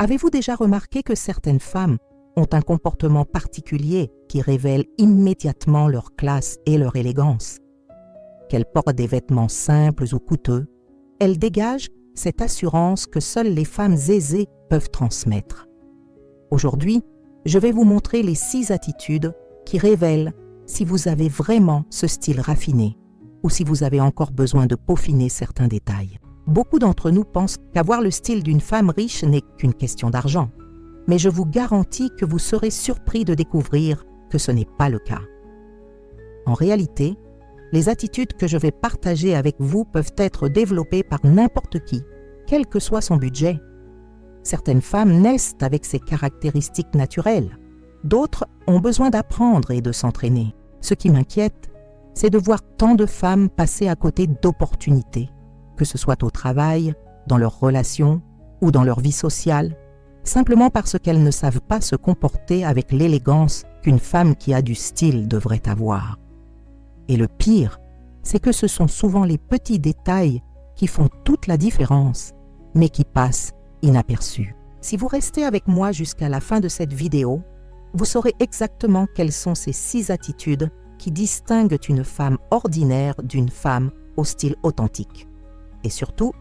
Avez-vous déjà remarqué que certaines femmes ont un comportement particulier qui révèle immédiatement leur classe et leur élégance? Qu'elles portent des vêtements simples ou coûteux, elles dégagent cette assurance que seules les femmes aisées peuvent transmettre. Aujourd'hui, je vais vous montrer les 6 attitudes qui révèlent si vous avez vraiment ce style raffiné ou si vous avez encore besoin de peaufiner certains détails. Beaucoup d'entre nous pensent qu'avoir le style d'une femme riche n'est qu'une question d'argent, mais je vous garantis que vous serez surpris de découvrir que ce n'est pas le cas. En réalité, les attitudes que je vais partager avec vous peuvent être développées par n'importe qui, quel que soit son budget. Certaines femmes naissent avec ces caractéristiques naturelles. D'autres ont besoin d'apprendre et de s'entraîner. Ce qui m'inquiète, c'est de voir tant de femmes passer à côté d'opportunités, que ce soit au travail, dans leurs relations ou dans leur vie sociale, simplement parce qu'elles ne savent pas se comporter avec l'élégance qu'une femme qui a du style devrait avoir. Et le pire, c'est que ce sont souvent les petits détails qui font toute la différence, mais qui passent inaperçus. Si vous restez avec moi jusqu'à la fin de cette vidéo, vous saurez exactement quelles sont ces 6 attitudes qui distinguent une femme ordinaire d'une femme au style authentique. Et surtout,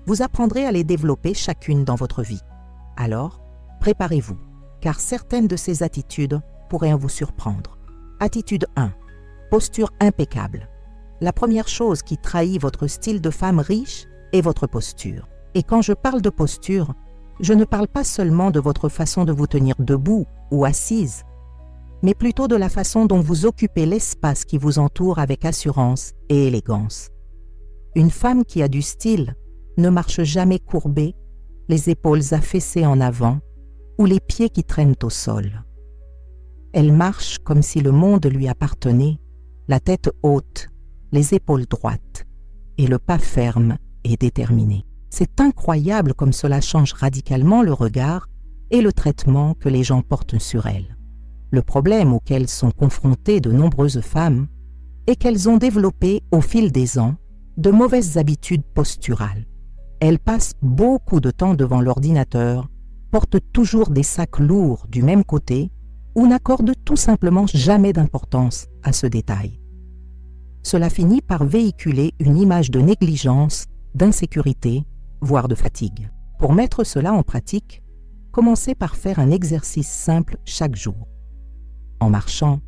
vous apprendrez à les développer chacune dans votre vie. Alors, préparez-vous, car certaines de ces attitudes pourraient vous surprendre. Attitude 1. Posture impeccable. La première chose qui trahit votre style de femme riche est votre posture. Et quand je parle de posture, je ne parle pas seulement de votre façon de vous tenir debout ou assise, mais plutôt de la façon dont vous occupez l'espace qui vous entoure avec assurance et élégance. Une femme qui a du style ne marche jamais courbée, les épaules affaissées en avant ou les pieds qui traînent au sol. Elle marche comme si le monde lui appartenait, la tête haute, les épaules droites et le pas ferme et déterminé. C'est incroyable comme cela change radicalement le regard et le traitement que les gens portent sur elle. Le problème auquel sont confrontées de nombreuses femmes est qu'elles ont développé au fil des ans de mauvaises habitudes posturales. Elles passent beaucoup de temps devant l'ordinateur, portent toujours des sacs lourds du même côté ou n'accordent tout simplement jamais d'importance à ce détail. Cela finit par véhiculer une image de négligence, d'insécurité, voire de fatigue. Pour mettre cela en pratique, commencez par faire un exercice simple chaque jour. En marchant,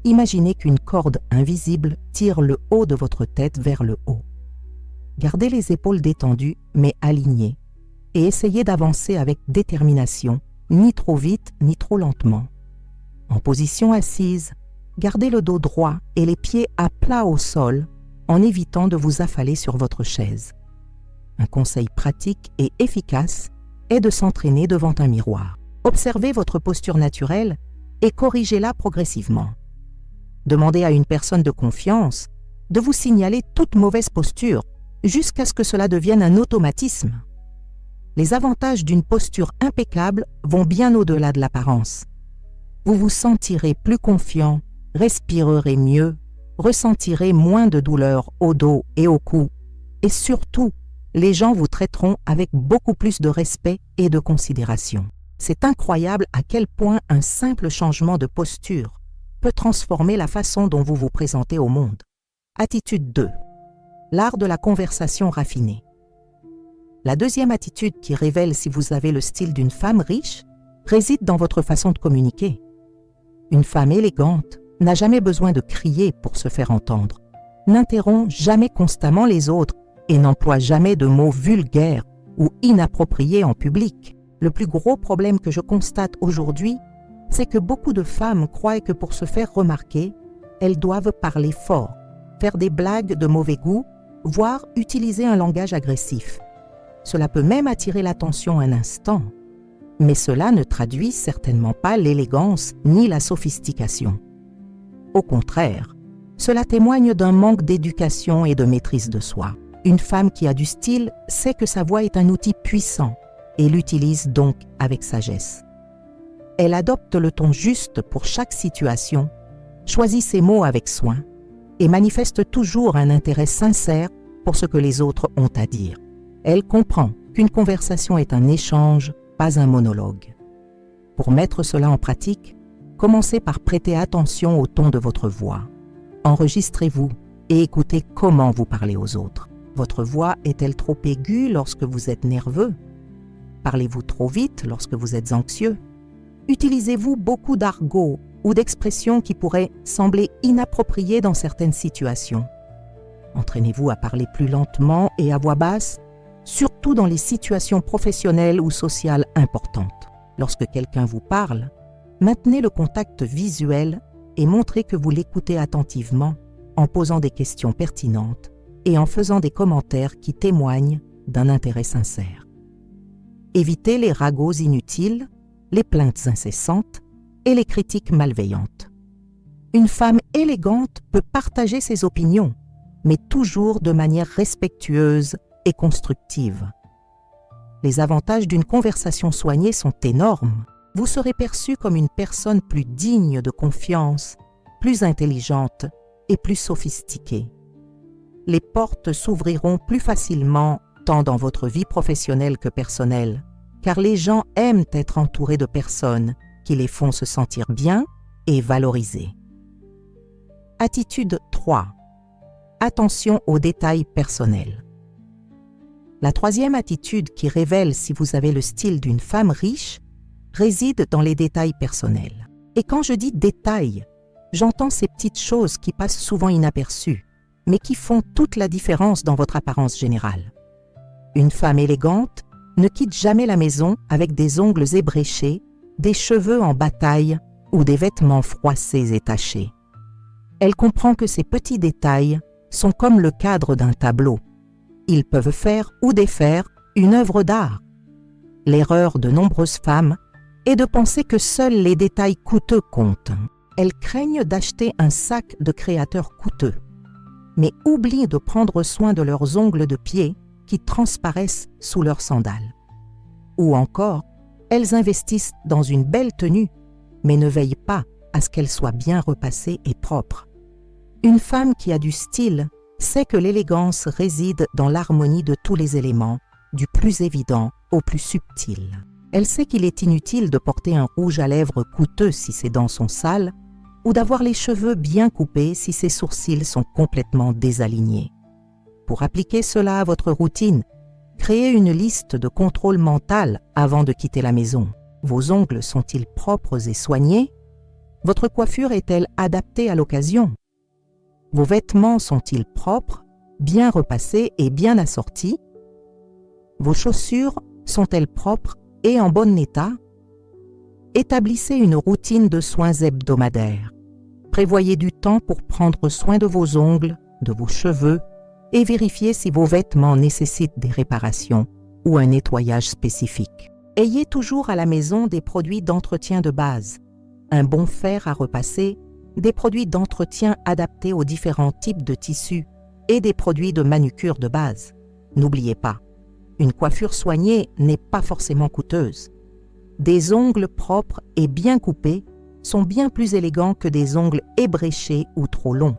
imaginez qu'une corde invisible tire le haut de votre tête vers le haut. Gardez les épaules détendues mais alignées et essayez d'avancer avec détermination, ni trop vite ni trop lentement. En position assise, gardez le dos droit et les pieds à plat au sol en évitant de vous affaler sur votre chaise. Un conseil pratique et efficace est de s'entraîner devant un miroir. Observez votre posture naturelle et corrigez-la progressivement. Demandez à une personne de confiance de vous signaler toute mauvaise posture jusqu'à ce que cela devienne un automatisme. Les avantages d'une posture impeccable vont bien au-delà de l'apparence. Vous vous sentirez plus confiant, respirerez mieux, ressentirez moins de douleur au dos et au cou et surtout, les gens vous traiteront avec beaucoup plus de respect et de considération. C'est incroyable à quel point un simple changement de posture peut transformer la façon dont vous vous présentez au monde. Attitude 2. L'art de la conversation raffinée. La deuxième attitude qui révèle si vous avez le style d'une femme riche réside dans votre façon de communiquer. Une femme élégante n'a jamais besoin de crier pour se faire entendre, n'interrompt jamais constamment les autres et n'emploie jamais de mots vulgaires ou inappropriés en public. Le plus gros problème que je constate aujourd'hui, c'est que beaucoup de femmes croient que pour se faire remarquer, elles doivent parler fort, faire des blagues de mauvais goût, voire utiliser un langage agressif. Cela peut même attirer l'attention un instant, mais cela ne traduit certainement pas l'élégance ni la sophistication. Au contraire, cela témoigne d'un manque d'éducation et de maîtrise de soi. Une femme qui a du style sait que sa voix est un outil puissant et l'utilise donc avec sagesse. Elle adopte le ton juste pour chaque situation, choisit ses mots avec soin et manifeste toujours un intérêt sincère pour ce que les autres ont à dire. Elle comprend qu'une conversation est un échange, pas un monologue. Pour mettre cela en pratique, commencez par prêter attention au ton de votre voix. Enregistrez-vous et écoutez comment vous parlez aux autres. Votre voix est-elle trop aiguë lorsque vous êtes nerveux? Parlez-vous trop vite lorsque vous êtes anxieux? Utilisez-vous beaucoup d'argot ou d'expressions qui pourraient sembler inappropriées dans certaines situations? Entraînez-vous à parler plus lentement et à voix basse, surtout dans les situations professionnelles ou sociales importantes. Lorsque quelqu'un vous parle, maintenez le contact visuel et montrez que vous l'écoutez attentivement en posant des questions pertinentes et en faisant des commentaires qui témoignent d'un intérêt sincère. Évitez les ragots inutiles, les plaintes incessantes et les critiques malveillantes. Une femme élégante peut partager ses opinions, mais toujours de manière respectueuse et constructive. Les avantages d'une conversation soignée sont énormes. Vous serez perçu comme une personne plus digne de confiance, plus intelligente et plus sophistiquée. Les portes s'ouvriront plus facilement tant dans votre vie professionnelle que personnelle, car les gens aiment être entourés de personnes qui les font se sentir bien et valorisés. Attitude 3. Attention aux détails personnels. La troisième attitude qui révèle si vous avez le style d'une femme riche réside dans les détails personnels. Et quand je dis détails, j'entends ces petites choses qui passent souvent inaperçues, mais qui font toute la différence dans votre apparence générale. Une femme élégante ne quitte jamais la maison avec des ongles ébréchés, des cheveux en bataille ou des vêtements froissés et tachés. Elle comprend que ces petits détails sont comme le cadre d'un tableau. Ils peuvent faire ou défaire une œuvre d'art. L'erreur de nombreuses femmes est de penser que seuls les détails coûteux comptent. Elles craignent d'acheter un sac de créateur coûteux, mais oublient de prendre soin de leurs ongles de pied qui transparaissent sous leurs sandales. Ou encore, elles investissent dans une belle tenue, mais ne veillent pas à ce qu'elle soit bien repassée et propre. Une femme qui a du style sait que l'élégance réside dans l'harmonie de tous les éléments, du plus évident au plus subtil. Elle sait qu'il est inutile de porter un rouge à lèvres coûteux si ses dents sont sales, ou d'avoir les cheveux bien coupés si ses sourcils sont complètement désalignés. Pour appliquer cela à votre routine, créez une liste de contrôle mental avant de quitter la maison. Vos ongles sont-ils propres et soignés? Votre coiffure est-elle adaptée à l'occasion? Vos vêtements sont-ils propres, bien repassés et bien assortis? Vos chaussures sont-elles propres et en bon état? Établissez une routine de soins hebdomadaires. Prévoyez du temps pour prendre soin de vos ongles, de vos cheveux et vérifiez si vos vêtements nécessitent des réparations ou un nettoyage spécifique. Ayez toujours à la maison des produits d'entretien de base, un bon fer à repasser, des produits d'entretien adaptés aux différents types de tissus et des produits de manucure de base. N'oubliez pas, une coiffure soignée n'est pas forcément coûteuse. Des ongles propres et bien coupés sont bien plus élégants que des ongles ébréchés ou trop longs.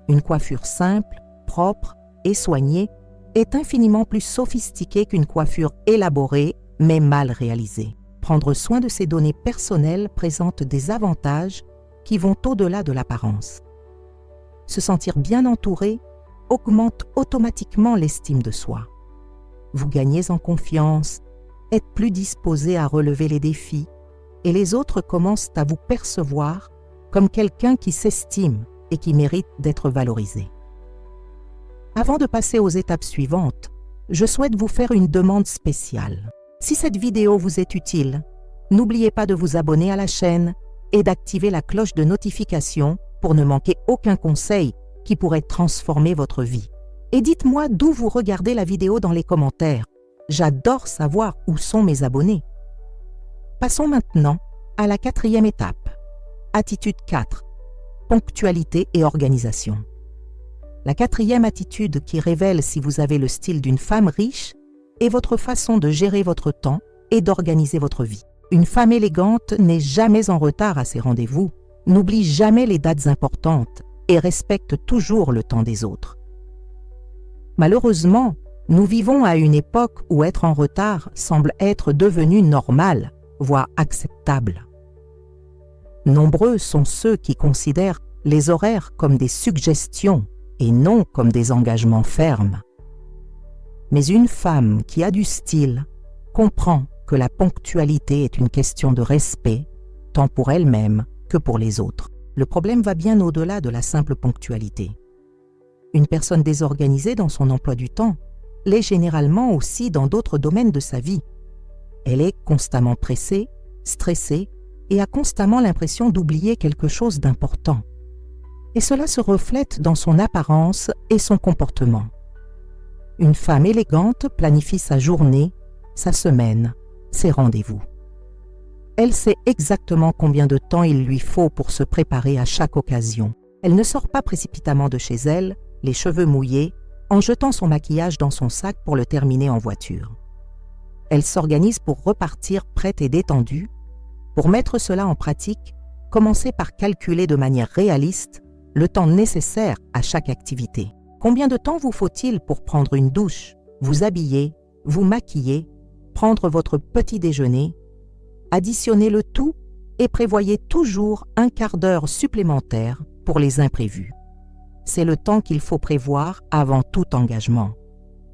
Une coiffure simple, propre et soignée est infiniment plus sophistiquée qu'une coiffure élaborée mais mal réalisée. Prendre soin de ces données personnelles présente des avantages qui vont au-delà de l'apparence. Se sentir bien entouré augmente automatiquement l'estime de soi. Vous gagnez en confiance, êtes plus disposé à relever les défis et les autres commencent à vous percevoir comme quelqu'un qui s'estime et qui mérite d'être valorisé. Avant de passer aux étapes suivantes, je souhaite vous faire une demande spéciale. Si cette vidéo vous est utile, n'oubliez pas de vous abonner à la chaîne et d'activer la cloche de notification pour ne manquer aucun conseil qui pourrait transformer votre vie. Et dites-moi d'où vous regardez la vidéo dans les commentaires. J'adore savoir où sont mes abonnés. Passons maintenant à la 4e étape. Attitude 4. Ponctualité et organisation. La 4e attitude qui révèle si vous avez le style d'une femme riche est votre façon de gérer votre temps et d'organiser votre vie. Une femme élégante n'est jamais en retard à ses rendez-vous, n'oublie jamais les dates importantes et respecte toujours le temps des autres. Malheureusement, Nous vivons à une époque où être en retard semble être devenu normal, voire acceptable. Nombreux sont ceux qui considèrent les horaires comme des suggestions et non comme des engagements fermes. Mais une femme qui a du style comprend que la ponctualité est une question de respect, tant pour elle-même que pour les autres. Le problème va bien au-delà de la simple ponctualité. Une personne désorganisée dans son emploi du temps l'est généralement aussi dans d'autres domaines de sa vie. Elle est constamment pressée, stressée et a constamment l'impression d'oublier quelque chose d'important. Et cela se reflète dans son apparence et son comportement. Une femme élégante planifie sa journée, sa semaine, ses rendez-vous. Elle sait exactement combien de temps il lui faut pour se préparer à chaque occasion. Elle ne sort pas précipitamment de chez elle, les cheveux mouillés, en jetant son maquillage dans son sac pour le terminer en voiture. Elle s'organise pour repartir prête et détendue. Pour mettre cela en pratique, commencez par calculer de manière réaliste le temps nécessaire à chaque activité. Combien de temps vous faut-il pour prendre une douche, vous habiller, vous maquiller, prendre votre petit déjeuner? Additionnez le tout et prévoyez toujours un quart d'heure supplémentaire pour les imprévus. C'est le temps qu'il faut prévoir avant tout engagement.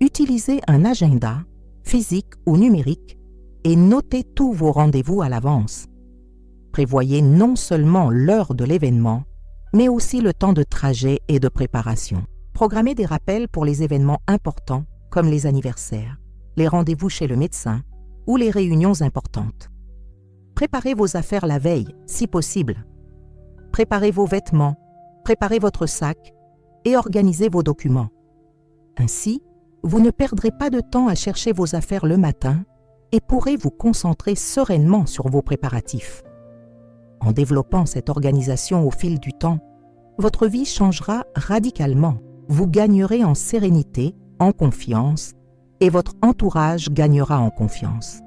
Utilisez un agenda, physique ou numérique, et notez tous vos rendez-vous à l'avance. Prévoyez non seulement l'heure de l'événement, mais aussi le temps de trajet et de préparation. Programmez des rappels pour les événements importants comme les anniversaires, les rendez-vous chez le médecin ou les réunions importantes. Préparez vos affaires la veille, si possible. Préparez vos vêtements, préparez votre sac et organisez vos documents. Ainsi, vous ne perdrez pas de temps à chercher vos affaires le matin et pourrez vous concentrer sereinement sur vos préparatifs. En développant cette organisation au fil du temps, votre vie changera radicalement. Vous gagnerez en sérénité, en confiance, et votre entourage gagnera en confiance.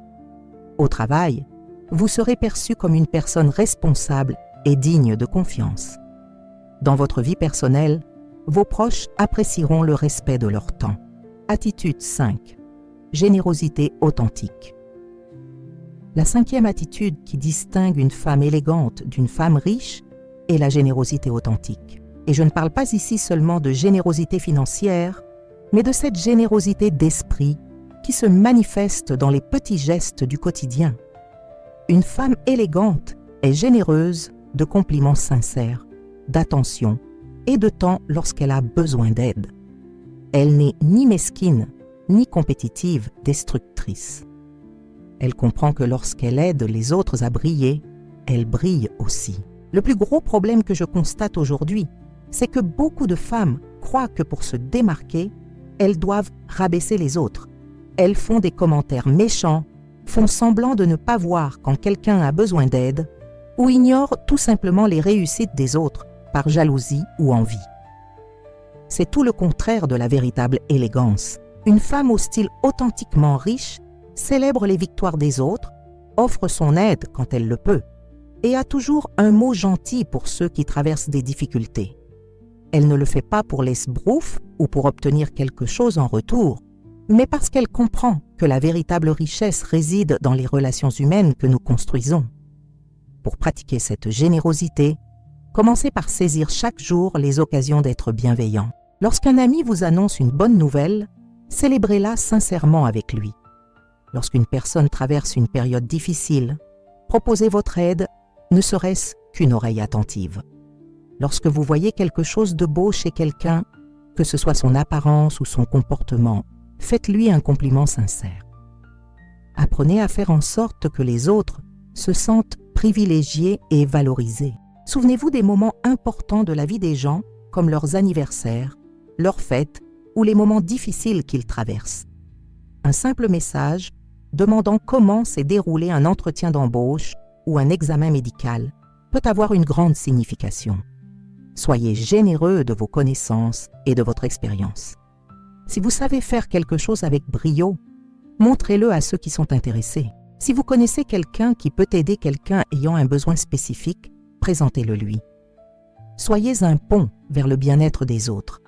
Au travail, vous serez perçu comme une personne responsable et digne de confiance. Dans votre vie personnelle, vos proches apprécieront le respect de leur temps. Attitude 5. Générosité authentique. La 5e attitude qui distingue une femme élégante d'une femme riche est la générosité authentique. Et je ne parle pas ici seulement de générosité financière, mais de cette générosité d'esprit qui se manifeste dans les petits gestes du quotidien. Une femme élégante est généreuse de compliments sincères, d'attention et de temps lorsqu'elle a besoin d'aide. Elle n'est ni mesquine, ni compétitive, destructrice. Elle comprend que lorsqu'elle aide les autres à briller, elle brille aussi. Le plus gros problème que je constate aujourd'hui, c'est que beaucoup de femmes croient que pour se démarquer, elles doivent rabaisser les autres. Elles font des commentaires méchants, font semblant de ne pas voir quand quelqu'un a besoin d'aide, ou ignorent tout simplement les réussites des autres par jalousie ou envie. C'est tout le contraire de la véritable élégance. Une femme au style authentiquement riche célèbre les victoires des autres, offre son aide quand elle le peut, et a toujours un mot gentil pour ceux qui traversent des difficultés. Elle ne le fait pas pour l'esbrouf ou pour obtenir quelque chose en retour, mais parce qu'elle comprend que la véritable richesse réside dans les relations humaines que nous construisons. Pour pratiquer cette générosité, commencez par saisir chaque jour les occasions d'être bienveillant. Lorsqu'un ami vous annonce une bonne nouvelle, célébrez-la sincèrement avec lui. Lorsqu'une personne traverse une période difficile, proposez votre aide, ne serait-ce qu'une oreille attentive. Lorsque vous voyez quelque chose de beau chez quelqu'un, que ce soit son apparence ou son comportement, faites-lui un compliment sincère. Apprenez à faire en sorte que les autres se sentent privilégiés et valorisés. Souvenez-vous des moments importants de la vie des gens, comme leurs anniversaires, leurs fêtes ou les moments difficiles qu'ils traversent. Un simple message demandant comment s'est déroulé un entretien d'embauche ou un examen médical peut avoir une grande signification. Soyez généreux de vos connaissances et de votre expérience. Si vous savez faire quelque chose avec brio, montrez-le à ceux qui sont intéressés. Si vous connaissez quelqu'un qui peut aider quelqu'un ayant un besoin spécifique, présentez-le lui. Soyez un pont vers le bien-être des autres.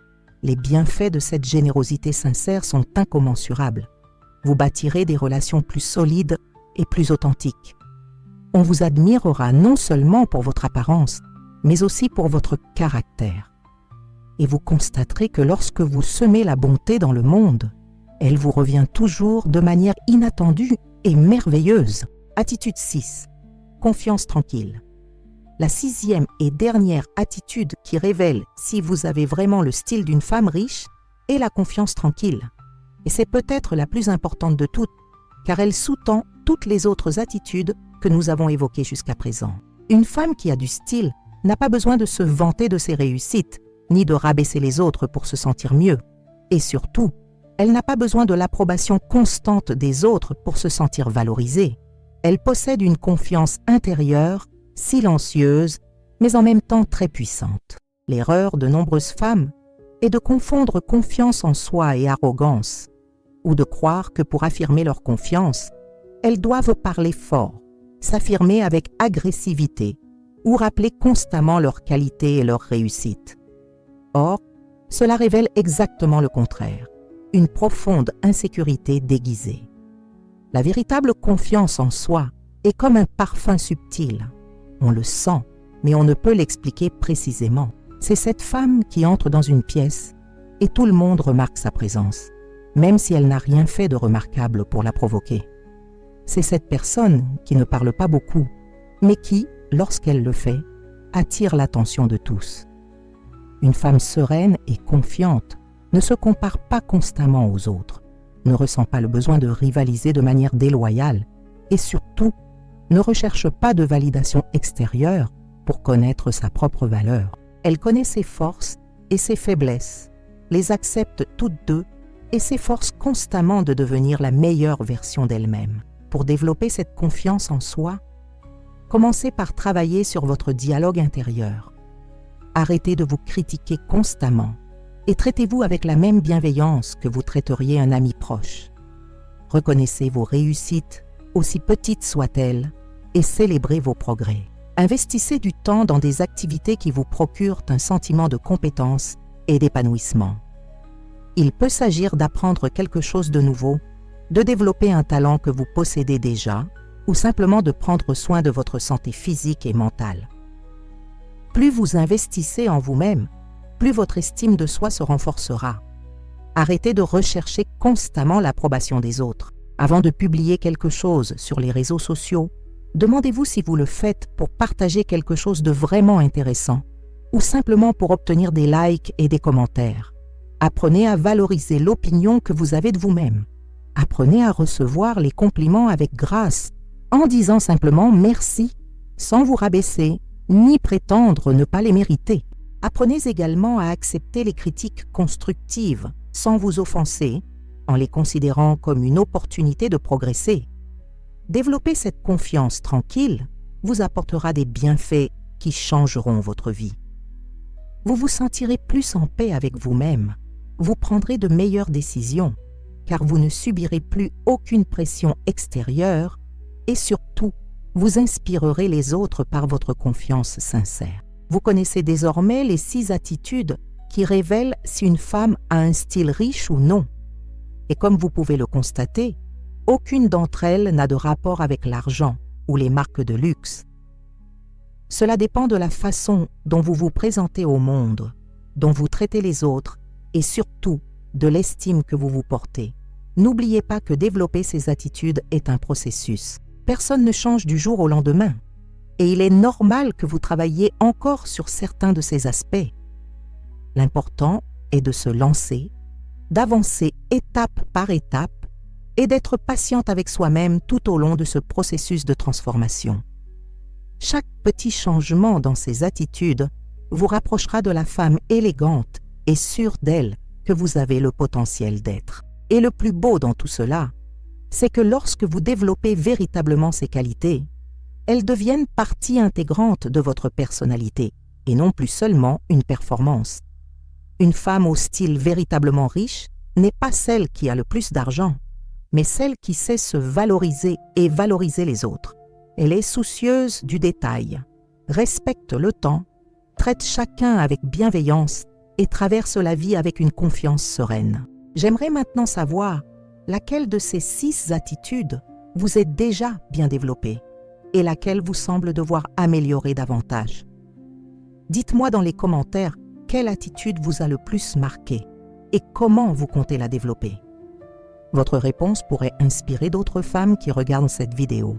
Les bienfaits de cette générosité sincère sont incommensurables. Vous bâtirez des relations plus solides et plus authentiques. On vous admirera non seulement pour votre apparence, mais aussi pour votre caractère. Et vous constaterez que lorsque vous semez la bonté dans le monde, elle vous revient toujours de manière inattendue et merveilleuse. Attitude 6. Confiance tranquille. La 6e et dernière attitude qui révèle si vous avez vraiment le style d'une femme riche est la confiance tranquille. Et c'est peut-être la plus importante de toutes, car elle sous-tend toutes les autres attitudes que nous avons évoquées jusqu'à présent. Une femme qui a du style n'a pas besoin de se vanter de ses réussites, ni de rabaisser les autres pour se sentir mieux. Et surtout, elle n'a pas besoin de l'approbation constante des autres pour se sentir valorisée. Elle possède une confiance intérieure, silencieuse, mais en même temps très puissante. L'erreur de nombreuses femmes est de confondre confiance en soi et arrogance, ou de croire que pour affirmer leur confiance, elles doivent parler fort, s'affirmer avec agressivité, ou rappeler constamment leurs qualités et leurs réussites. Or, cela révèle exactement le contraire, une profonde insécurité déguisée. La véritable confiance en soi est comme un parfum subtil. On le sent, mais on ne peut l'expliquer précisément. C'est cette femme qui entre dans une pièce et tout le monde remarque sa présence, même si elle n'a rien fait de remarquable pour la provoquer. C'est cette personne qui ne parle pas beaucoup, mais qui, lorsqu'elle le fait, attire l'attention de tous. Une femme sereine et confiante ne se compare pas constamment aux autres, ne ressent pas le besoin de rivaliser de manière déloyale et surtout ne recherche pas de validation extérieure pour connaître sa propre valeur. Elle connaît ses forces et ses faiblesses, les accepte toutes deux et s'efforce constamment de devenir la meilleure version d'elle-même. Pour développer cette confiance en soi, commencez par travailler sur votre dialogue intérieur. Arrêtez de vous critiquer constamment et traitez-vous avec la même bienveillance que vous traiteriez un ami proche. Reconnaissez vos réussites, aussi petites soient-elles, et célébrez vos progrès. Investissez du temps dans des activités qui vous procurent un sentiment de compétence et d'épanouissement. Il peut s'agir d'apprendre quelque chose de nouveau, de développer un talent que vous possédez déjà, ou simplement de prendre soin de votre santé physique et mentale. Plus vous investissez en vous-même, plus votre estime de soi se renforcera. Arrêtez de rechercher constamment l'approbation des autres. Avant de publier quelque chose sur les réseaux sociaux, demandez-vous si vous le faites pour partager quelque chose de vraiment intéressant ou simplement pour obtenir des likes et des commentaires. Apprenez à valoriser l'opinion que vous avez de vous-même. Apprenez à recevoir les compliments avec grâce, en disant simplement merci, sans vous rabaisser, ni prétendre ne pas les mériter. Apprenez également à accepter les critiques constructives, sans vous offenser, en les considérant comme une opportunité de progresser. Développer cette confiance tranquille vous apportera des bienfaits qui changeront votre vie. Vous vous sentirez plus en paix avec vous-même, vous prendrez de meilleures décisions, car vous ne subirez plus aucune pression extérieure et surtout, vous inspirerez les autres par votre confiance sincère. Vous connaissez désormais les 6 attitudes qui révèlent si une femme a un style riche ou non. Et comme vous pouvez le constater, aucune d'entre elles n'a de rapport avec l'argent ou les marques de luxe. Cela dépend de la façon dont vous vous présentez au monde, dont vous traitez les autres et surtout de l'estime que vous vous portez. N'oubliez pas que développer ces attitudes est un processus. Personne ne change du jour au lendemain. Et il est normal que vous travailliez encore sur certains de ces aspects. L'important est de se lancer, d'avancer étape par étape et d'être patiente avec soi-même tout au long de ce processus de transformation. Chaque petit changement dans ces attitudes vous rapprochera de la femme élégante et sûre d'elle que vous avez le potentiel d'être. Et le plus beau dans tout cela, c'est que lorsque vous développez véritablement ces qualités, elles deviennent partie intégrante de votre personnalité et non plus seulement une performance. Une femme au style véritablement riche n'est pas celle qui a le plus d'argent, mais celle qui sait se valoriser et valoriser les autres. Elle est soucieuse du détail, respecte le temps, traite chacun avec bienveillance et traversent la vie avec une confiance sereine. J'aimerais maintenant savoir laquelle de ces 6 attitudes vous est déjà bien développée et laquelle vous semble devoir améliorer davantage. Dites-moi dans les commentaires quelle attitude vous a le plus marqué et comment vous comptez la développer. Votre réponse pourrait inspirer d'autres femmes qui regardent cette vidéo.